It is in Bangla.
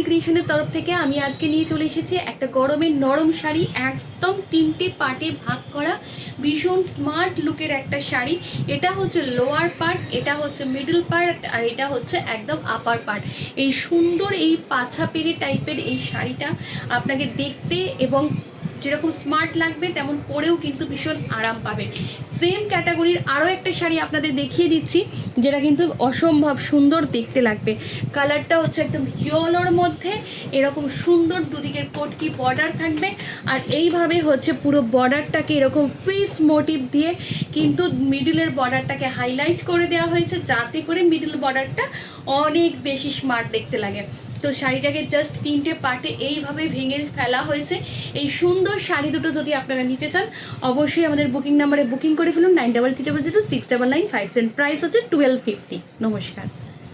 ক্রিয়েশনের তরফ থেকে আমি আজকে নিয়ে চলে এসেছি একটা গরমের নরম শাড়ি, একদম 3টে পার্টে ভাগ করা, ভীষণ স্মার্ট লুকের একটা শাড়ি। এটা হচ্ছে লোয়ার পার্ট, এটা হচ্ছে মিডল পার্ট, আর এটা হচ্ছে একদম আপার পার্ট। এই সুন্দর এই পাছা পেরে টাইপের এই শাড়িটা আপনাকে দেখতে এবং যেরকম স্মার্ট লাগবে তেমন পরেও কিন্তু ভীষণ আরাম পাবেন। সেম ক্যাটাগরির আরও একটা শাড়ি আপনাদের দেখিয়ে দিচ্ছি, যেটা কিন্তু অসম্ভব সুন্দর দেখতে লাগবে। কালারটা হচ্ছে একদম ইয়েলোর মধ্যে, এরকম সুন্দর দুদিকের কোটকি বর্ডার থাকবে, আর এইভাবে হচ্ছে পুরো বর্ডারটাকে এরকম ফিস মোটিভ দিয়ে কিন্তু মিডলের বর্ডারটাকে হাইলাইট করে দেওয়া হয়েছে, যাতে করে মিডল বর্ডারটা অনেক বেশি স্মার্ট দেখতে লাগে। তো শাড়িটাকে জাস্ট 3টে পার্টে এইভাবে ভেঙে ফেলা হয়েছে। এই সুন্দর শাড়ি দুটো যদি আপনারা নিতে চান, অবশ্যই আমাদের বুকিং নাম্বারে বুকিং করে ফেলুন 9300069957। প্রাইস হচ্ছে 1250। নমস্কার।